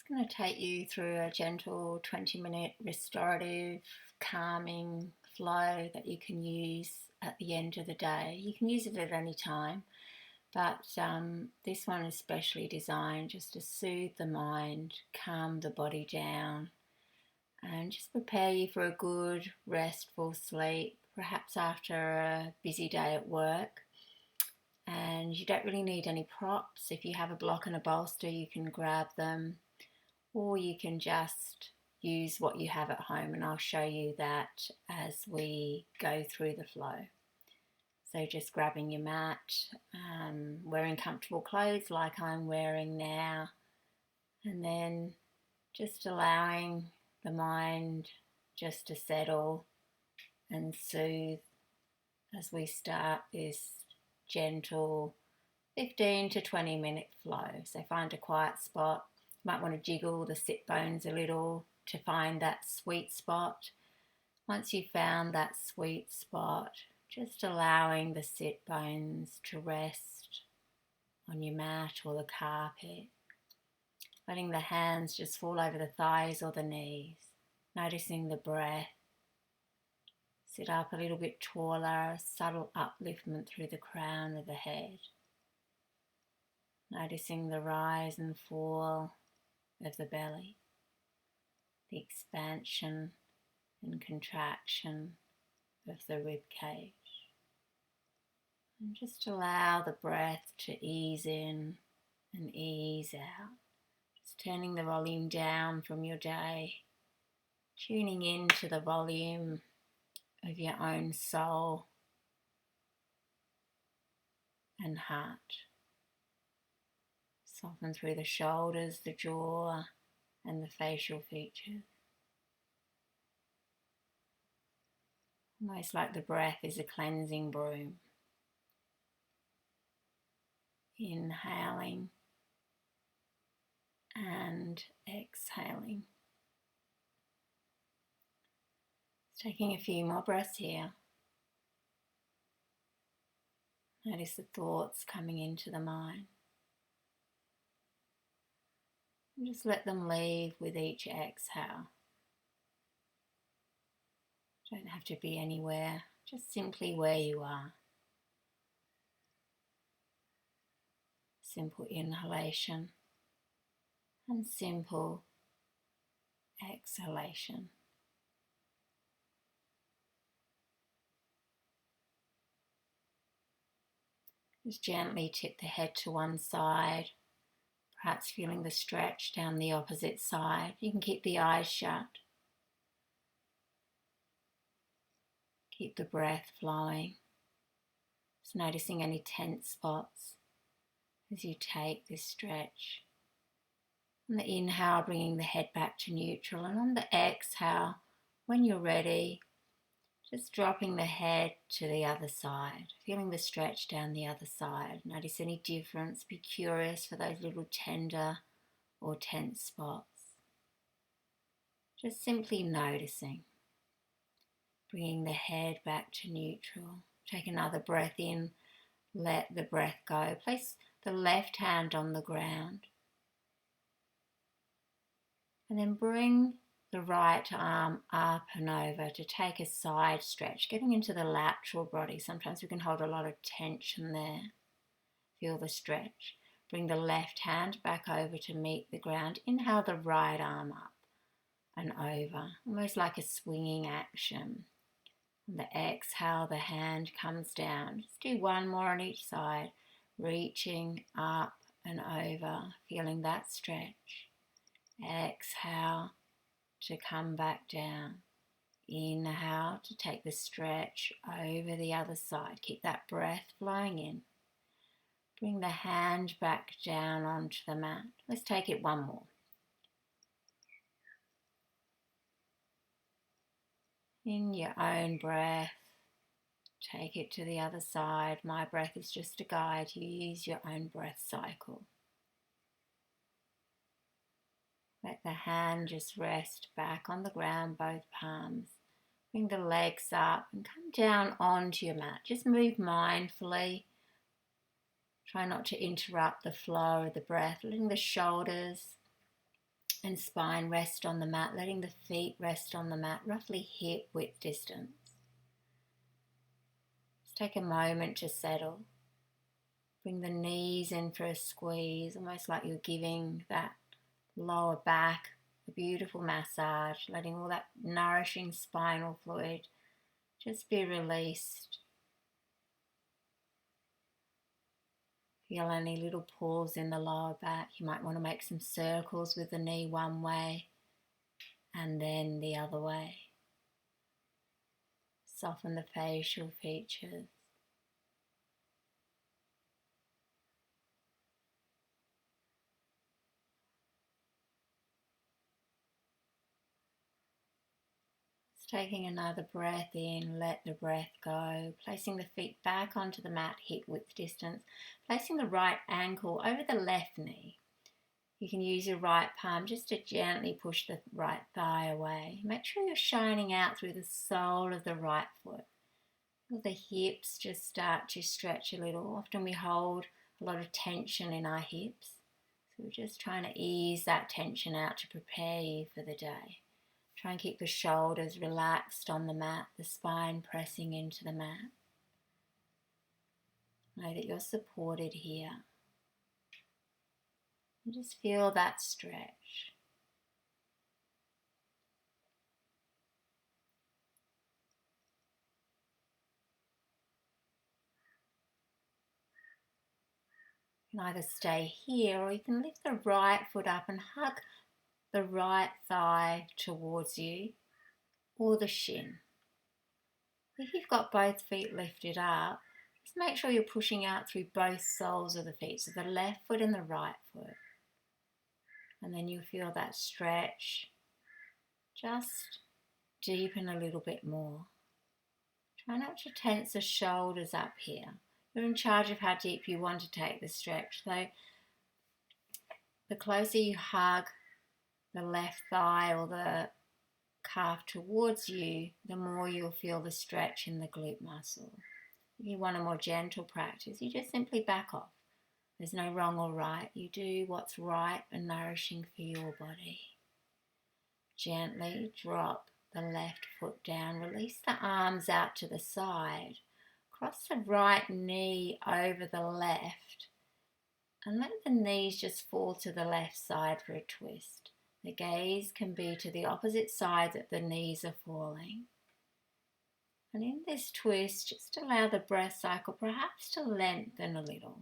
Just going to take you through a gentle 20-minute restorative, calming flow that you can use at the end of the day. You can use it at any time, but this one is specially designed just to soothe the mind, calm the body down, and just prepare you for a good, restful sleep, perhaps after a busy day at work. And you don't really need any props. If you have a block and a bolster, you can grab them, or you can just use what you have at home, and I'll show you that as we go through the flow. So just grabbing your mat, wearing comfortable clothes like I'm wearing now, and then just allowing the mind just to settle and soothe as we start this gentle 15 to 20 minute flow. So find a quiet spot. You might want to jiggle the sit bones a little to find that sweet spot. Once you've found that sweet spot, just allowing the sit bones to rest on your mat or the carpet. Letting the hands just fall over the thighs or the knees. Noticing the breath. Sit up a little bit taller, subtle upliftment through the crown of the head. Noticing the rise and fall of the belly, the expansion and contraction of the rib cage. And just allow the breath to ease in and ease out. Just turning the volume down from your day, tuning into the volume of your own soul and heart. Soften through the shoulders, the jaw, and the facial features. Almost like the breath is a cleansing broom. Inhaling and exhaling. Taking a few more breaths here. Notice the thoughts coming into the mind. And just let them leave with each exhale. Don't have to be anywhere, just simply where you are. Simple inhalation and simple exhalation. Just gently tip the head to one side, perhaps feeling the stretch down the opposite side. You can keep the eyes shut. Keep the breath flowing. Just noticing any tense spots as you take this stretch. On the inhale, bringing the head back to neutral, and on the exhale, when you're ready, just dropping the head to the other side, feeling the stretch down the other side. Notice any difference, be curious for those little tender or tense spots. Just simply noticing. Bringing the head back to neutral. Take another breath in, let the breath go. Place the left hand on the ground. And then bring the right arm up and over to take a side stretch, getting into the lateral body. Sometimes we can hold a lot of tension there. Feel the stretch. Bring the left hand back over to meet the ground. Inhale the right arm up and over, almost like a swinging action. On the exhale, the hand comes down. Just do one more on each side, reaching up and over, feeling that stretch. Exhale to come back down. Inhale to take the stretch over the other side. Keep that breath flowing in. Bring the hand back down onto the mat. Let's take it one more. In your own breath, take it to the other side. My breath is just a guide. You use your own breath cycle. Let the hand just rest back on the ground, both palms. Bring the legs up and come down onto your mat. Just move mindfully. Try not to interrupt the flow of the breath, letting the shoulders and spine rest on the mat, letting the feet rest on the mat, roughly hip width distance. Just take a moment to settle. Bring the knees in for a squeeze, almost like you're giving that lower back a beautiful massage, letting all that nourishing spinal fluid just be released. Feel any little pulls in the lower back. You might want to make some circles with the knee one way and then the other way. Soften the facial features. Just taking another breath in, let the breath go. Placing the feet back onto the mat, hip width distance. Placing the right ankle over the left knee. You can use your right palm just to gently push the right thigh away. Make sure you're shining out through the sole of the right foot. The hips just start to stretch a little. Often we hold a lot of tension in our hips. So we're just trying to ease that tension out to prepare you for the day. Try and keep the shoulders relaxed on the mat, the spine pressing into the mat. Know that you're supported here. And just feel that stretch. You can either stay here or you can lift the right foot up and hug the right thigh towards you or the shin. If you've got both feet lifted up, just make sure you're pushing out through both soles of the feet, so the left foot and the right foot. And then you'll feel that stretch just deepen a little bit more. Try not to tense the shoulders up here. You're in charge of how deep you want to take the stretch. So the closer you hug the left thigh or the calf towards you, the more you'll feel the stretch in the glute muscle. If you want a more gentle practice, you just simply back off. There's no wrong or right. You do what's right and nourishing for your body. Gently drop the left foot down. Release the arms out to the side. Cross the right knee over the left. And let the knees just fall to the left side for a twist. The gaze can be to the opposite side that the knees are falling. And in this twist, just allow the breath cycle perhaps to lengthen a little.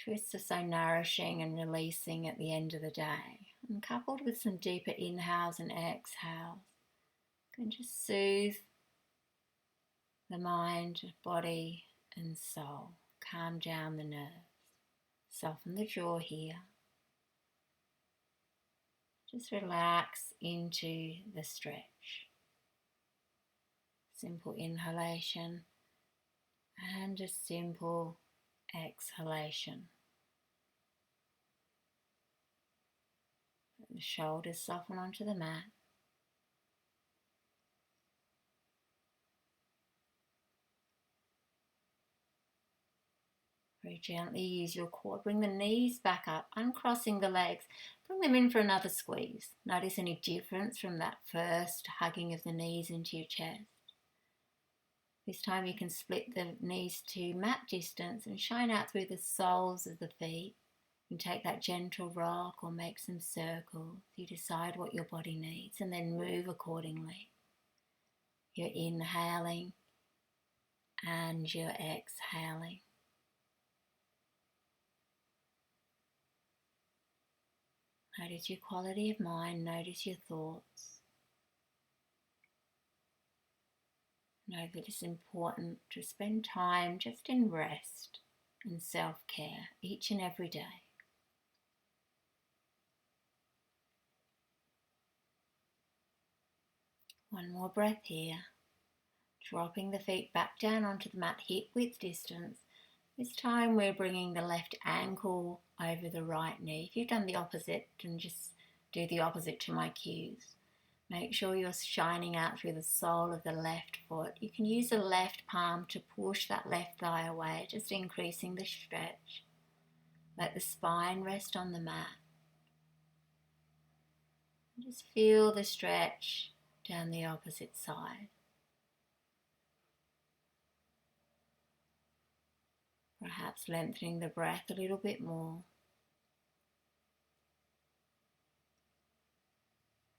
Twists are so nourishing and releasing at the end of the day. And coupled with some deeper inhales and exhales, you can just soothe the mind, body and soul. Calm down the nerves. Soften the jaw here. Just relax into the stretch. Simple inhalation and a simple exhalation. Let the shoulders soften onto the mat. Very gently use your core. Bring the knees back up, uncrossing the legs. Bring them in for another squeeze. Notice any difference from that first hugging of the knees into your chest. This time you can split the knees to mat distance and shine out through the soles of the feet. You can take that gentle rock or make some circles. You decide what your body needs and then move accordingly. You're inhaling and you're exhaling. Notice your quality of mind, notice your thoughts. Know that it's important to spend time just in rest and self-care each and every day. One more breath here. Dropping the feet back down onto the mat, hip width distance. This time we're bringing the left ankle over the right knee. If you've done the opposite, then just do the opposite to my cues. Make sure you're shining out through the sole of the left foot. You can use the left palm to push that left thigh away, just increasing the stretch. Let the spine rest on the mat. Just feel the stretch down the opposite side. Perhaps lengthening the breath a little bit more.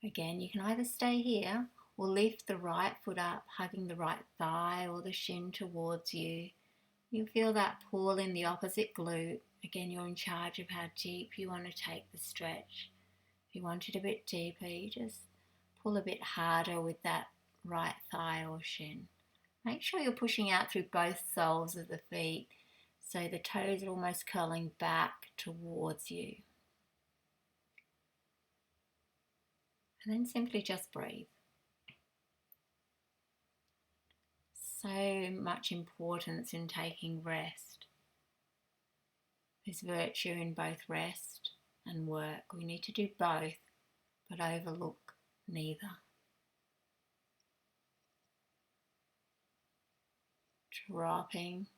Again, you can either stay here or lift the right foot up, hugging the right thigh or the shin towards you. You'll feel that pull in the opposite glute. Again, you're in charge of how deep you want to take the stretch. If you want it a bit deeper, you just pull a bit harder with that right thigh or shin. Make sure you're pushing out through both soles of the feet so the toes are almost curling back towards you. And then simply just breathe. So much importance in taking rest. There's virtue in both rest and work. We need to do both, but overlook neither. Dropping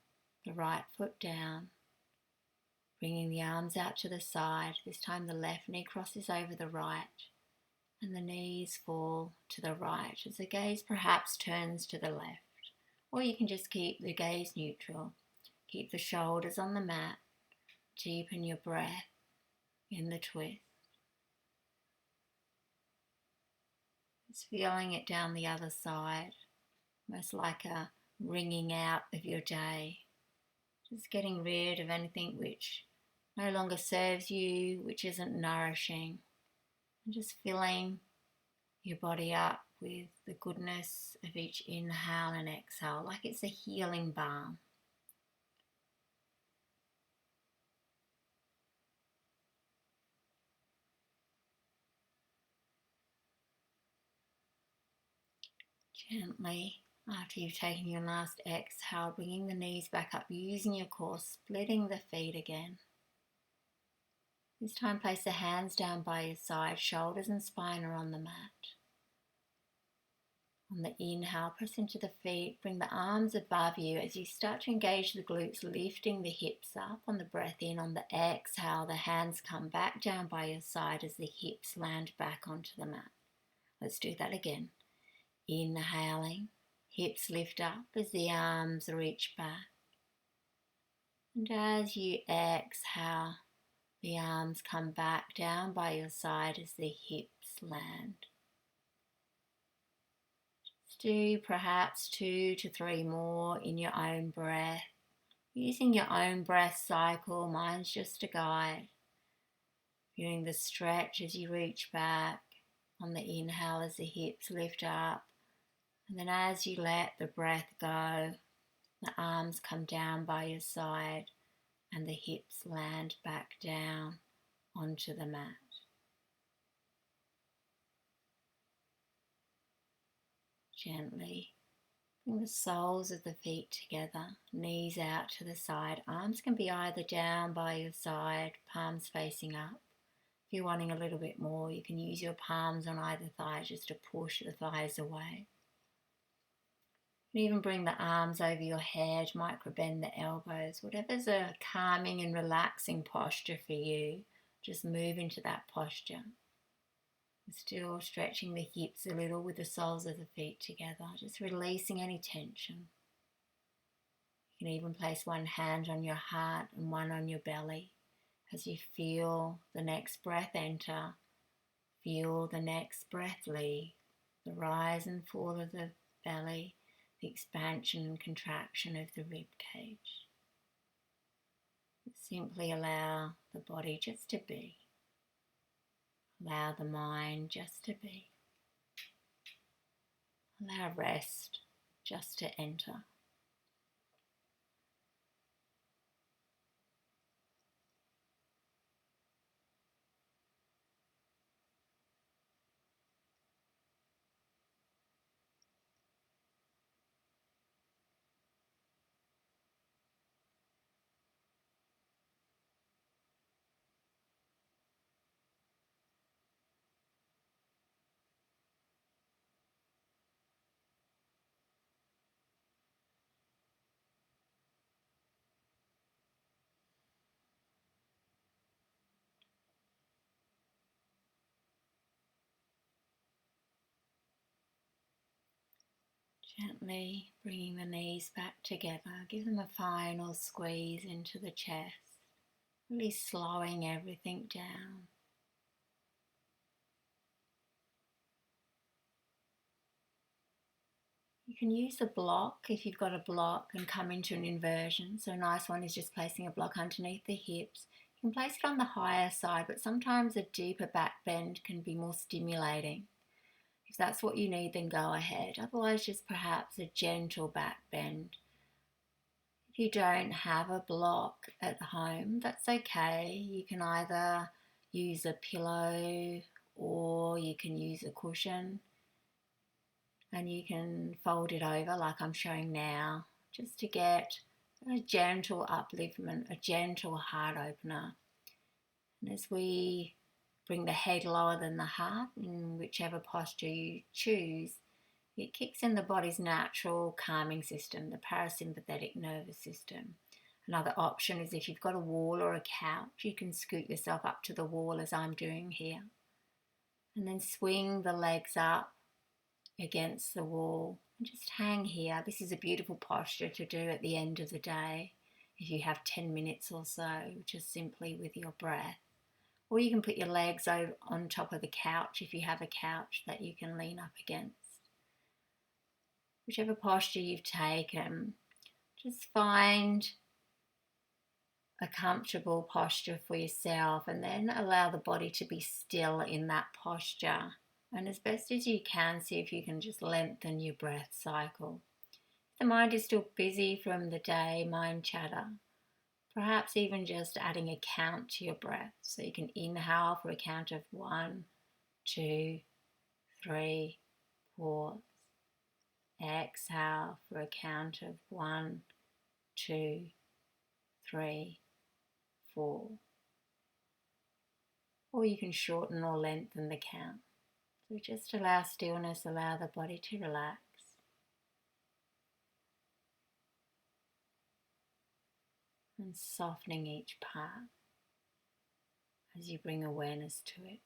the right foot down, bringing the arms out to the side. This time the left knee crosses over the right and the knees fall to the right as the gaze perhaps turns to the left. Or you can just keep the gaze neutral. Keep the shoulders on the mat. Deepen your breath in the twist. Just feeling it down the other side, almost like a wringing out of your day. Just getting rid of anything which no longer serves you, which isn't nourishing. And just filling your body up with the goodness of each inhale and exhale, like it's a healing balm. Gently, after you've taken your last exhale, bringing the knees back up, using your core, splitting the feet again. This time place the hands down by your side, shoulders and spine are on the mat. On the inhale, press into the feet, bring the arms above you as you start to engage the glutes, lifting the hips up on the breath in. On the exhale, the hands come back down by your side as the hips land back onto the mat. Let's do that again. Inhaling, hips lift up as the arms reach back. And as you exhale, the arms come back down by your side as the hips land. Do perhaps 2 to 3 more in your own breath. Using your own breath cycle, mine's just a guide. Feeling the stretch as you reach back. On the inhale as the hips lift up. And then as you let the breath go, the arms come down by your side and the hips land back down onto the mat. Gently bring the soles of the feet together, knees out to the side. Arms can be either down by your side, palms facing up. If you're wanting a little bit more, you can use your palms on either thigh just to push the thighs away. You can even bring the arms over your head, micro bend the elbows. Whatever's a calming and relaxing posture for you, just move into that posture. Still stretching the hips a little with the soles of the feet together, just releasing any tension. You can even place one hand on your heart and one on your belly as you feel the next breath enter, feel the next breath leave, the rise and fall of the belly, the expansion and contraction of the rib cage. Simply allow the body just to be. Allow the mind just to be. Allow rest just to enter. Gently bringing the knees back together. Give them a final squeeze into the chest, really slowing everything down. You can use a block if you've got a block and come into an inversion. So a nice one is just placing a block underneath the hips. You can place it on the higher side, but sometimes a deeper back bend can be more stimulating. If that's what you need, then go ahead. Otherwise, just perhaps a gentle back bend. If you don't have a block at home, that's okay. You can either use a pillow or you can use a cushion. And you can fold it over like I'm showing now, just to get a gentle upliftment, a gentle heart opener. And as we bring the head lower than the heart, in whichever posture you choose, it kicks in the body's natural calming system, the parasympathetic nervous system. Another option is if you've got a wall or a couch, you can scoot yourself up to the wall as I'm doing here. And then swing the legs up against the wall and just hang here. This is a beautiful posture to do at the end of the day if you have 10 minutes or so, just simply with your breath. Or you can put your legs on top of the couch if you have a couch that you can lean up against. Whichever posture you've taken, just find a comfortable posture for yourself and then allow the body to be still in that posture. And as best as you can, see if you can just lengthen your breath cycle. If the mind is still busy from the day, mind chatter, perhaps even just adding a count to your breath. So you can inhale for a count of 1, 2, 3, pause. Exhale for a count of 1, 2, 3, 4. Or you can shorten or lengthen the count. So just allow stillness, allow the body to relax. And softening each part as you bring awareness to it.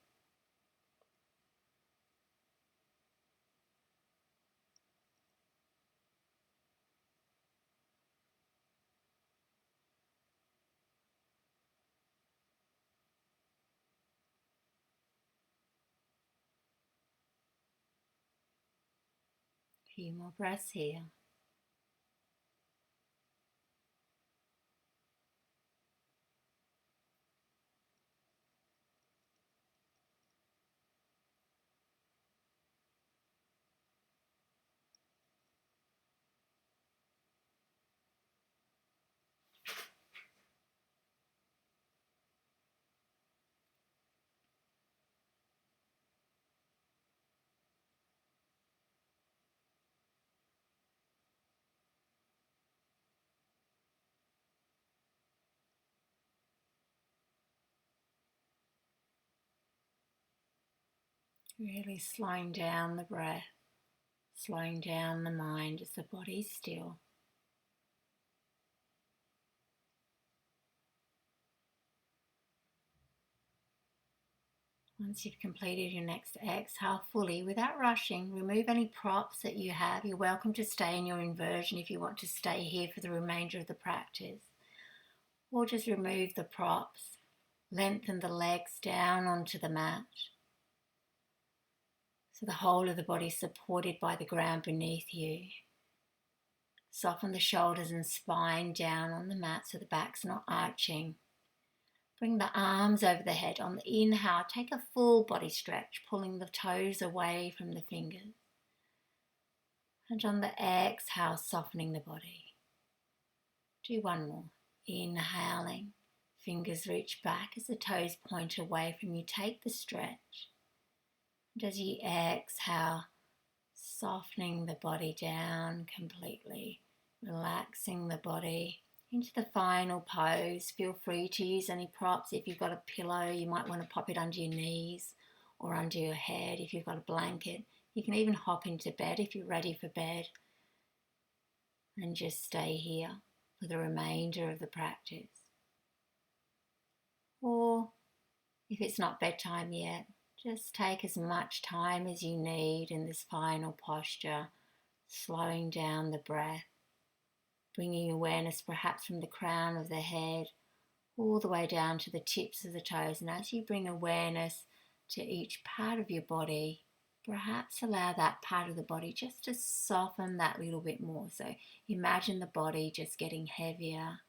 A few more breaths here. Really slowing down the breath, slowing down the mind as the body's still. Once you've completed your next exhale fully, without rushing, remove any props that you have. You're welcome to stay in your inversion if you want to stay here for the remainder of the practice. Or just remove the props. Lengthen the legs down onto the mat. So the whole of the body is supported by the ground beneath you. Soften the shoulders and spine down on the mat so the back's not arching. Bring the arms over the head. On the inhale, take a full body stretch, pulling the toes away from the fingers. And on the exhale, softening the body. Do one more. Inhaling, fingers reach back as the toes point away from you. Take the stretch. And as you exhale, softening the body down completely, relaxing the body into the final pose. Feel free to use any props. If you've got a pillow, you might want to pop it under your knees or under your head. If you've got a blanket, you can even hop into bed if you're ready for bed and just stay here for the remainder of the practice. Or if it's not bedtime yet, just take as much time as you need in this final posture, slowing down the breath, bringing awareness perhaps from the crown of the head all the way down to the tips of the toes. And as you bring awareness to each part of your body, perhaps allow that part of the body just to soften that little bit more. So imagine the body just getting heavier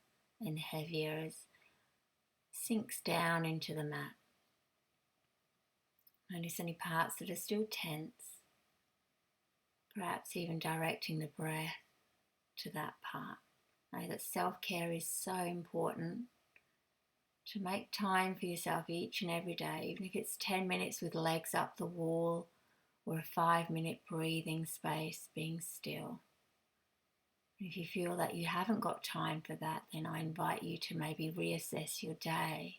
and heavier as it sinks down into the mat. Notice any parts that are still tense, perhaps even directing the breath to that part. Know that self-care is so important. To make time for yourself each and every day, even if it's 10 minutes with legs up the wall or a 5-minute breathing space, being still. If you feel that you haven't got time for that, then I invite you to maybe reassess your day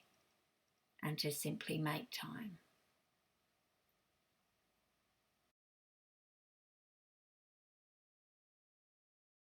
and to simply make time.